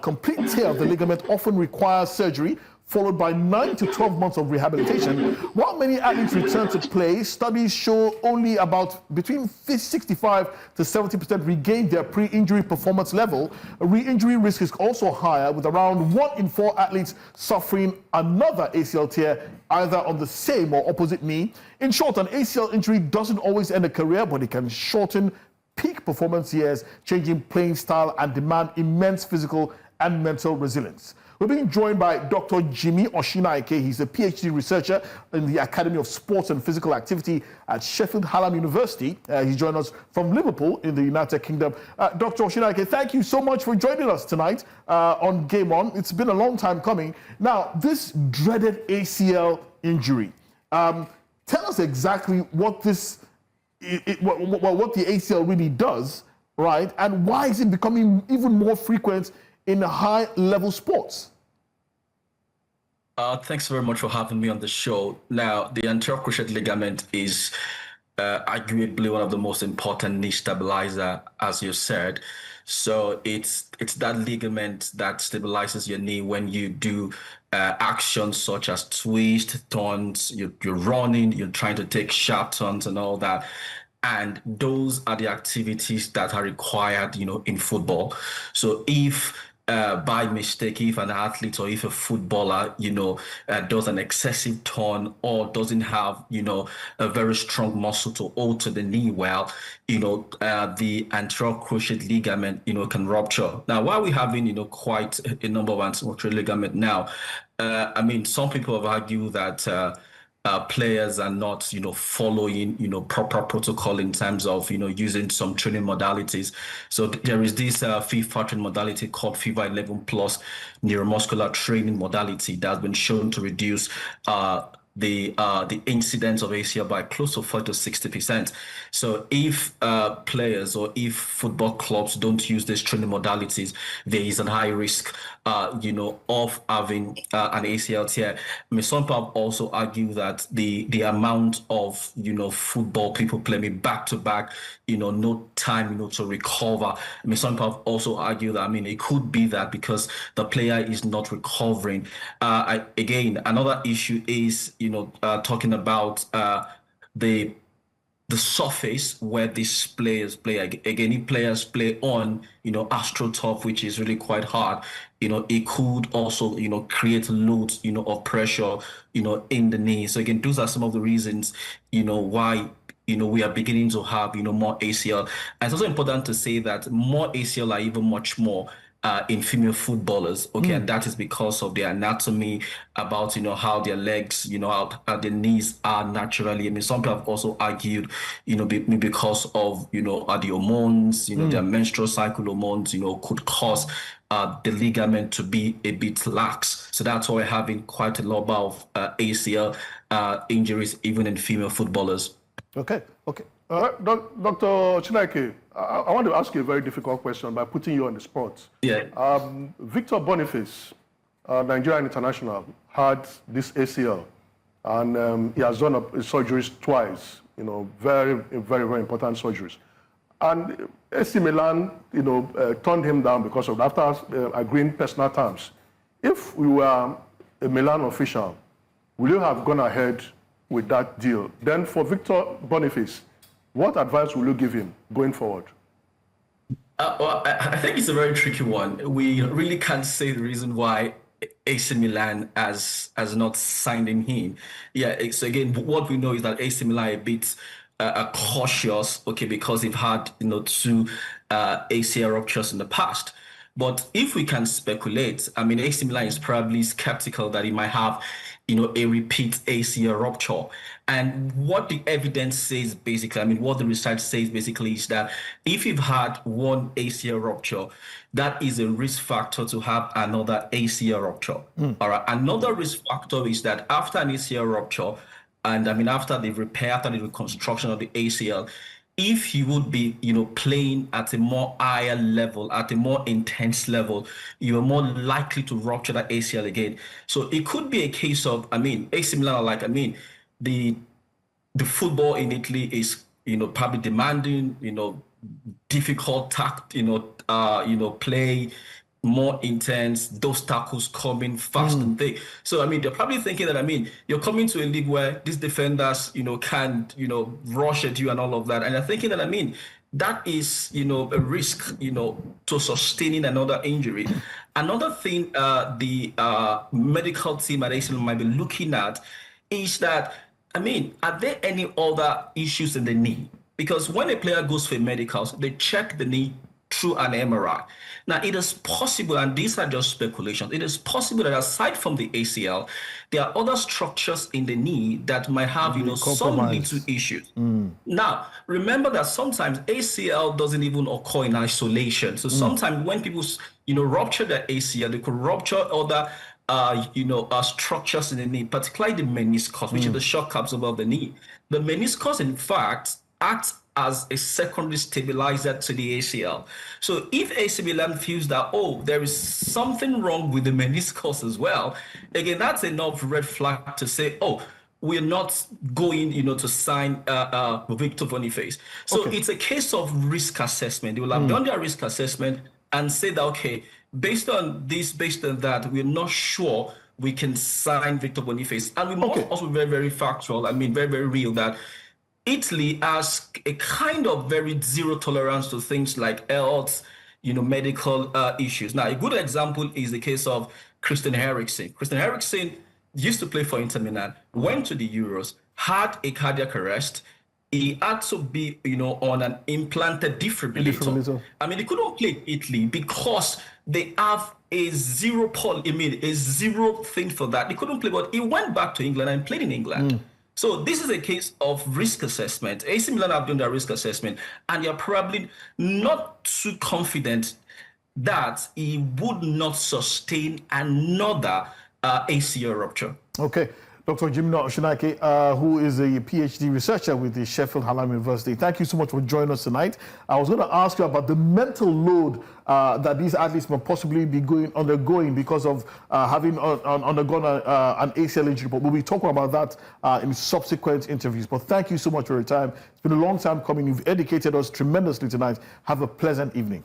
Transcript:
complete tear of the ligament often requires surgery, followed by 9 to 12 months of rehabilitation. While many athletes return to play, studies show only about between 65 to 70% regain their pre-injury performance level. Re-injury risk is also higher, with around 1 in 4 athletes suffering another ACL tear, either on the same or opposite knee. In short, an ACL injury doesn't always end a career, but it can shorten peak performance years, changing playing style and demand immense physical and mental resilience. We're being joined by Dr. Jimi Osinaike. He's a PhD researcher in the Academy of Sports and Physical Activity at Sheffield Hallam University. He's joined us from Liverpool in the United Kingdom. Dr. Osinaike, thank you so much for joining us tonight on Game On. It's been a long time coming. Now, this dreaded ACL injury, tell us exactly what what the ACL really does, right? And why is it becoming even more frequent in high-level sports? Thanks very much for having me on the show. Now, the anterior cruciate ligament is arguably one of the most important knee stabilizer, as you said. So it's that ligament that stabilizes your knee when you do actions such as twist, turns, you're running, you're trying to take sharp turns and all that. And those are the activities that are required, in football. So if by mistake, if an athlete or if a footballer, does an excessive turn or doesn't have, a very strong muscle to alter the knee well, the anterior cruciate ligament, can rupture. Now, why are we having, quite a number of anterior cruciate ligament now? Some people have argued that players are not, following, proper protocol in terms of, using some training modalities. So there is this FIFA training modality called FIFA 11 plus neuromuscular training modality that's been shown to reduce the incidence of ACL by close to 40 to 60%. So if players or if football clubs don't use these training modalities, there is a high risk, of having an ACL tear. Some people also argue that the amount of, football people play back to back, no time, to recover. Some people also argue that, it could be that because the player is not recovering. Again, another issue is, talking about the surface where these players play. Again, if players play on, AstroTurf, which is really quite hard, it could also, create loads, of pressure, in the knee. So again, those are some of the reasons, why we are beginning to have, more ACL. And it's also important to say that more ACL are even much more in female footballers, and that is because of their anatomy, about how their legs, how their knees are naturally. Some people have also argued, because of the hormones, their menstrual cycle hormones, could cause the ligament to be a bit lax. So that's why we're having quite a lot of ACL injuries, even in female footballers. Okay. Dr. Osinaike, I want to ask you a very difficult question by putting you on the spot. Yeah. Victor Boniface, Nigerian international, had this ACL, and he has done surgeries twice, very, very, very important surgeries. And AC Milan, turned him down because of that, after agreeing personal terms. If we were a Milan official, will you have gone ahead with that deal? Then for Victor Boniface, what advice will you give him going forward? Well, I think it's a very tricky one. We really can't say the reason why AC Milan has not signed him in. Yeah, so again, what we know is that AC Milan are a bit cautious, because they've had, 2 ACL ruptures in the past. But if we can speculate, AC Milan is probably skeptical that he might have, a repeat ACL rupture. And what the evidence says, basically, what the research says, basically, is that if you've had one ACL rupture, that is a risk factor to have another ACL rupture. All right. Another risk factor is that after an ACL rupture, and after the repair, after the reconstruction of the ACL, if you would be, playing at a more higher level, at a more intense level, you are more likely to rupture that ACL again. So it could be a case of, AC Milan are like, the football in Italy is, probably demanding, difficult tact, play. more intense, those tackles coming fast and thick. So, I mean, they're probably thinking that, I mean, you're coming to a league where these defenders, can't, rush at you and all of that. And they're thinking that, I mean, that is, a risk, to sustaining another injury. Another thing the medical team at ACL might be looking at is that, I mean, are there any other issues in the knee? Because when a player goes for medicals, they check the knee through an MRI. Now, it is possible, and these are just speculations, it is possible that aside from the ACL, there are other structures in the knee that might have, some little issues. Now, remember that sometimes ACL doesn't even occur in isolation. So sometimes when people, rupture their ACL, they could rupture other structures in the knee, particularly the meniscus, which is the shock caps above the knee. The meniscus, in fact, acts as a secondary stabilizer to the ACL. So if AC Milan feels that, there is something wrong with the meniscus as well, again, that's enough red flag to say, we're not going, to sign Victor Boniface. So it's a case of risk assessment. They will have done their risk assessment and say that, okay, based on this, based on that, we're not sure we can sign Victor Boniface. And we must also be very, very factual, very, very real that Italy has a kind of very zero tolerance to things like health, medical issues. Now, a good example is the case of Christian Eriksen. Christian Eriksen used to play for Inter Milan, went to the Euros, had a cardiac arrest. He had to be, on an implanted defibrillator. I mean, he couldn't play Italy because they have a zero thing for that. They couldn't play, but he went back to England and played in England. So this is a case of risk assessment. AC Milan have done their risk assessment, and you're probably not too confident that he would not sustain another ACL rupture. Okay. Dr. Jimi Osinaike, who is a PhD researcher with the Sheffield Hallam University. Thank you so much for joining us tonight. I was going to ask you about the mental load that these athletes may possibly be undergoing because of having undergone an ACL injury. But we'll be talking about that in subsequent interviews. But thank you so much for your time. It's been a long time coming. You've educated us tremendously tonight. Have a pleasant evening.